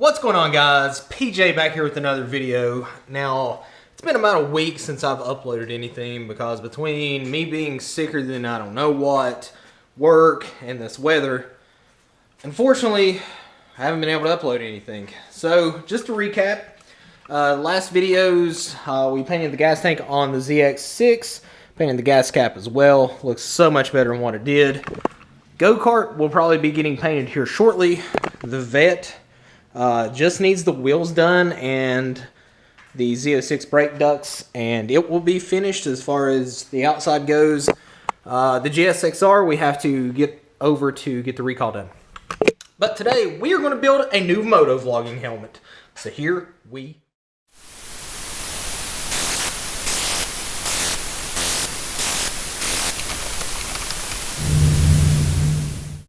What's going on, guys? PJ back here with another video. Now, it's been about a week since I've uploaded anything because between me being sicker than I don't know what, work, and this weather, unfortunately, I haven't been able to upload anything. So, just to recap, last videos, we painted the gas tank on the ZX6, painted the gas cap as well. Looks so much better than what it did. Go-kart will probably be getting painted here shortly. The Vet just needs the wheels done and the Z06 brake ducts, and it will be finished as far as the outside goes. The GSXR we have to get over to get the recall done. But today we are going to build a new MotoVlogging helmet. So here we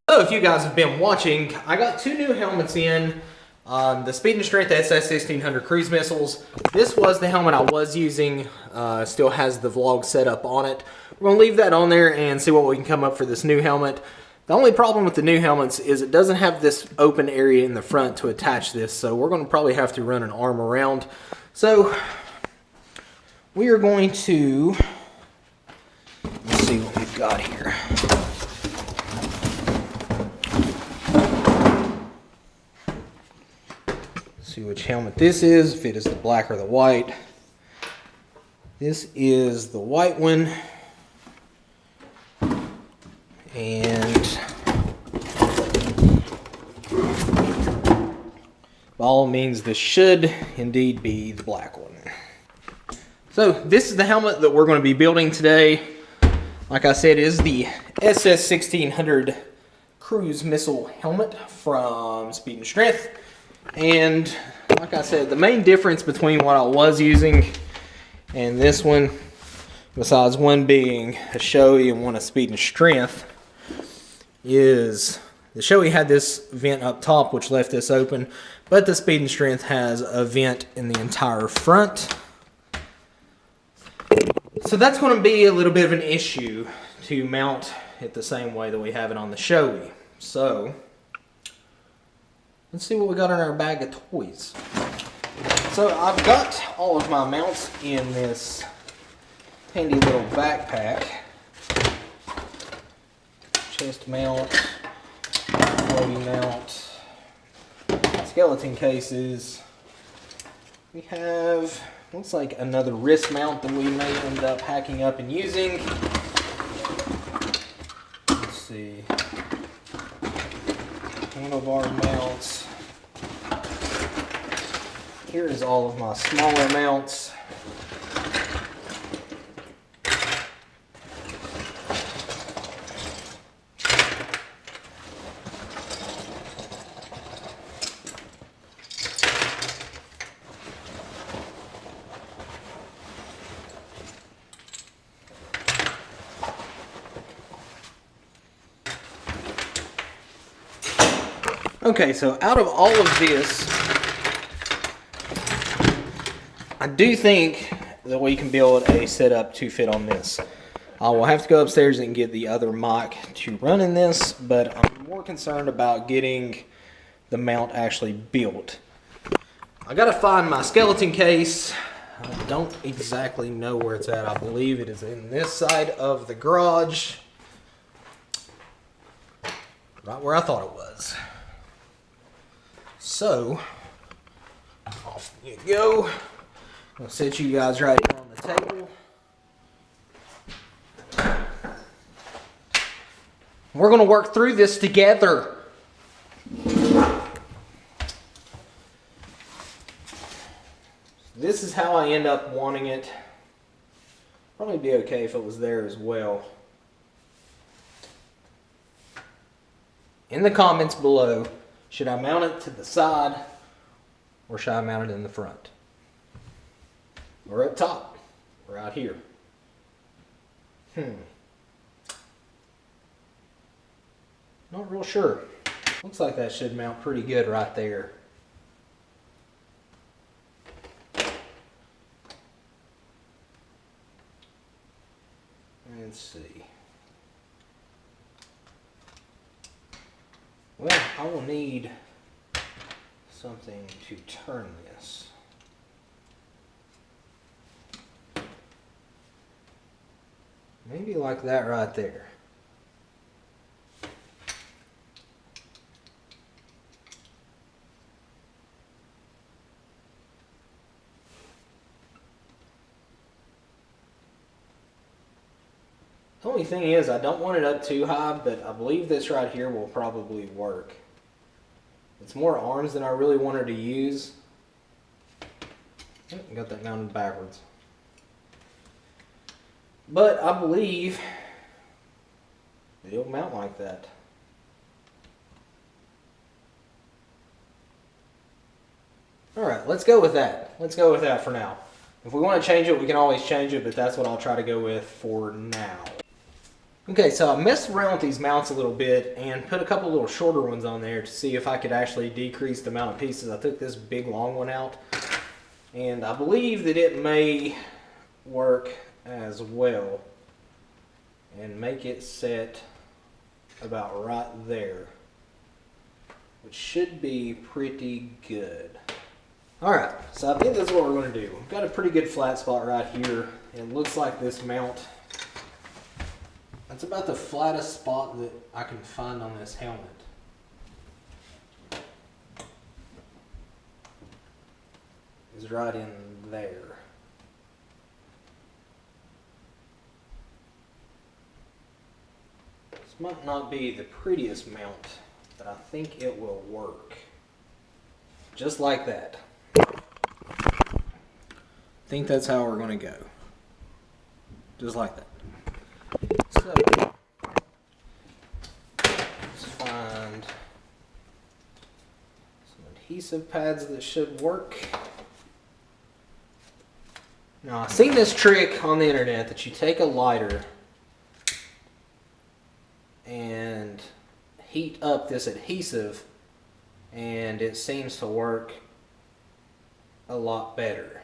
So if you guys have been watching, I got two new helmets in. The Speed and Strength SS1600 cruise missiles. This was the helmet I was using. Still has the vlog set up on it. We're going to leave that on there and see what we can come up for this new helmet. The only problem with the new helmets is it doesn't have this open area in the front to attach this, so we're going to probably have to run an arm around. So we are going to, let's see what we've got here. See which helmet this is, if it is the black or the white. This is the white one. And by all means, this should indeed be the black one. So this is the helmet that we're going to be building today. Like I said, it is the SS1600 cruise missile helmet from Speed and Strength. And like I said, the main difference between what I was using and this one, besides one being a Shoei and one a Speed and Strength, is the Shoei had this vent up top which left this open, but the Speed and Strength has a vent in the entire front. So that's going to be a little bit of an issue to mount it the same way that we have it on the Shoei. So let's see what we got in our bag of toys. So I've got all of my mounts in this handy little backpack. Chest mount, floating mount, skeleton cases. We have, looks like another wrist mount that we may end up hacking up and using. Let's see. Handlebar mounts. Here is all of my smaller mounts. Okay, so out of all of this, I do think that we can build a setup to fit on this. I will have to go upstairs and get the other mic to run in this, but I'm more concerned about getting the mount actually built. I gotta find my skeleton case. I don't exactly know where it's at. I believe it is in this side of the garage. Right where I thought it was. So, off you go. I'll set you guys right here on the table. We're going to work through this together. This is how I end up wanting it. Probably be okay if it was there as well. In the comments below, should I mount it to the side or should I mount it in the front? Or up top, or out here. Not real sure. Looks like that should mount pretty good right there. Let's see. Well, I will need something to turn this. Maybe like that right there. The only thing is, I don't want it up too high, but I believe this right here will probably work. It's more arms than I really wanted to use. Got that mounted backwards. But I believe it'll mount like that. Alright, let's go with that. Let's go with that for now. If we want to change it, we can always change it, but that's what I'll try to go with for now. Okay, so I messed around with these mounts a little bit and put a couple little shorter ones on there to see if I could actually decrease the amount of pieces. I took this big long one out, and I believe that it may work as well and make it set about right there, which should be pretty good. Alright, so I think that's what we're going to do. We've got a pretty good flat spot right here. It looks like this mount, that's about the flattest spot that I can find on this helmet. Is right in there. This might not be the prettiest mount, but I think it will work. Just like that. I think that's how we're going to go. Just like that. So, let's find some adhesive pads that should work. Now, I've seen this trick on the internet that you take a lighter and heat up this adhesive, and it seems to work a lot better.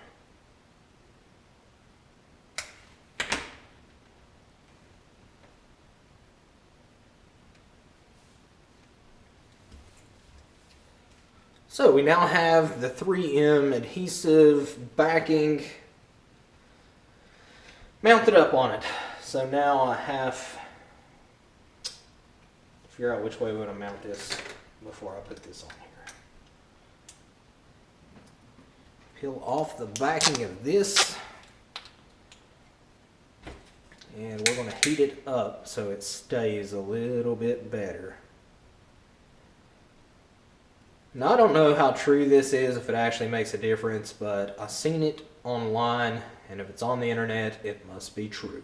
So we now have the 3M adhesive backing mounted up on it. So now I have to figure out which way we want to mount this before I put this on here. Peel off the backing of this, and we're going to heat it up so it stays a little bit better. Now, I don't know how true this is, if it actually makes a difference, but I've seen it online, and if it's on the internet, it must be true.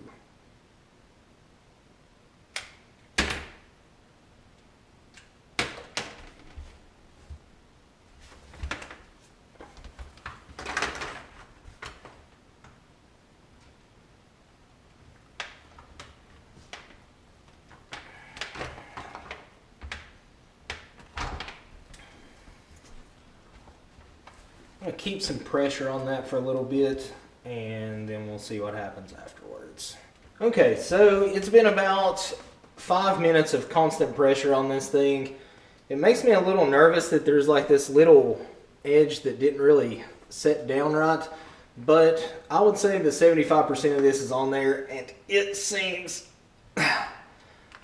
I'm going to keep some pressure on that for a little bit, and then we'll see what happens afterwards. Okay, so it's been about 5 minutes of constant pressure on this thing. It makes me a little nervous that there's like this little edge that didn't really set down right, but I would say that 75% of this is on there, and it seems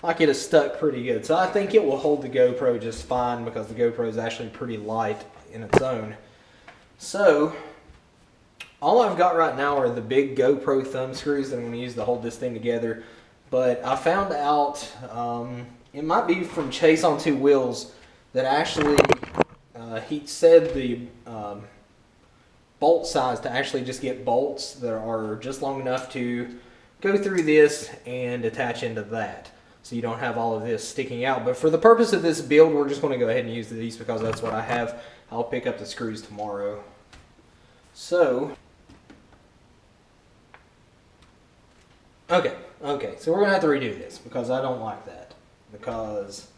like it is stuck pretty good. So I think it will hold the GoPro just fine, because the GoPro is actually pretty light in its own. So, all I've got right now are the big GoPro thumb screws that I'm going to use to hold this thing together. But I found out, it might be from Chase on Two Wheels, that actually, he said the bolt size to actually just get bolts that are just long enough to go through this and attach into that. So you don't have all of this sticking out. But for the purpose of this build, we're just going to go ahead and use these because that's what I have. I'll pick up the screws tomorrow. So, okay, so we're going to have to redo this because I don't like that. Because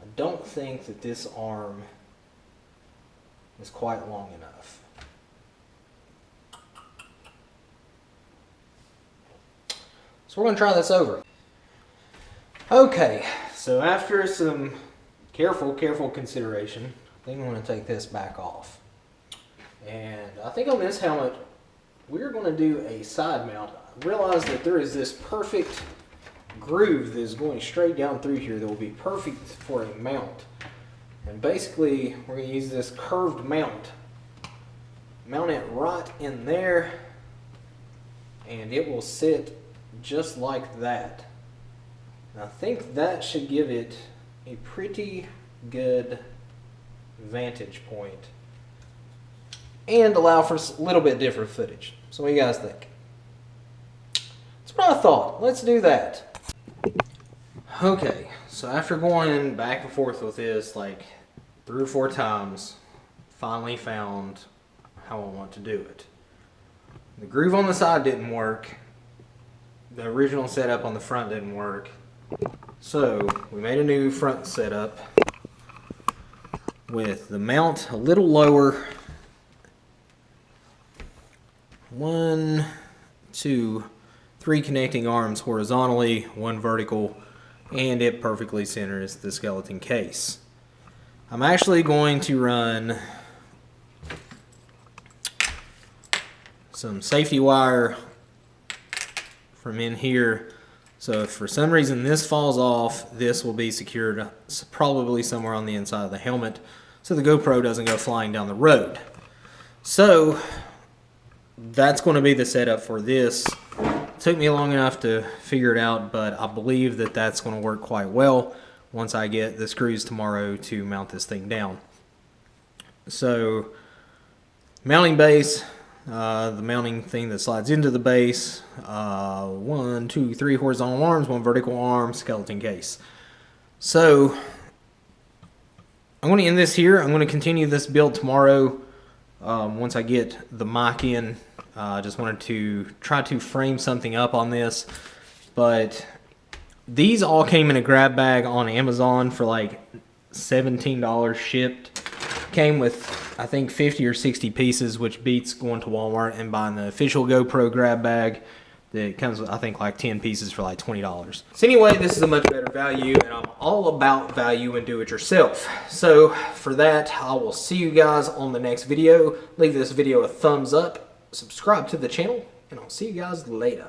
I don't think that this arm is quite long enough. So we're going to try this over. Okay, so after some careful consideration, I think I'm going to take this back off. And I think on this helmet, we're going to do a side mount. I realize that there is this perfect groove that is going straight down through here that will be perfect for a mount. And basically, we're going to use this curved mount. Mount it right in there, and it will sit just like that. And I think that should give it a pretty good vantage point and allow for a little bit different footage. So what do you guys think? That's what I thought. Let's do that. Okay, so after going back and forth with this like 3 or 4 times, finally found how I want to do it. The groove on the side didn't work. The original setup on the front didn't work. So we made a new front setup with the mount a little lower. 1, 2, 3 connecting arms horizontally, 1 vertical, and it perfectly centers the skeleton case. I'm actually going to run some safety wire from in here. So if for some reason this falls off, this will be secured probably somewhere on the inside of the helmet so the GoPro doesn't go flying down the road. So that's going to be the setup for this. It took me long enough to figure it out, but I believe that that's going to work quite well once I get the screws tomorrow to mount this thing down. So mounting base, the mounting thing that slides into the base, 1, 2, 3 horizontal arms, 1 vertical arm, skeleton case. So I'm going to end this here. I'm going to continue this build tomorrow once I get the mic in. I just wanted to try to frame something up on this, but these all came in a grab bag on Amazon for like $17 shipped. Came with, I think, 50 or 60 pieces, which beats going to Walmart and buying the official GoPro grab bag that comes with, I think, like 10 pieces for like $20. So anyway, this is a much better value, and I'm all about value and do-it-yourself. So for that, I will see you guys on the next video. Leave this video a thumbs up, subscribe to the channel, and I'll see you guys later.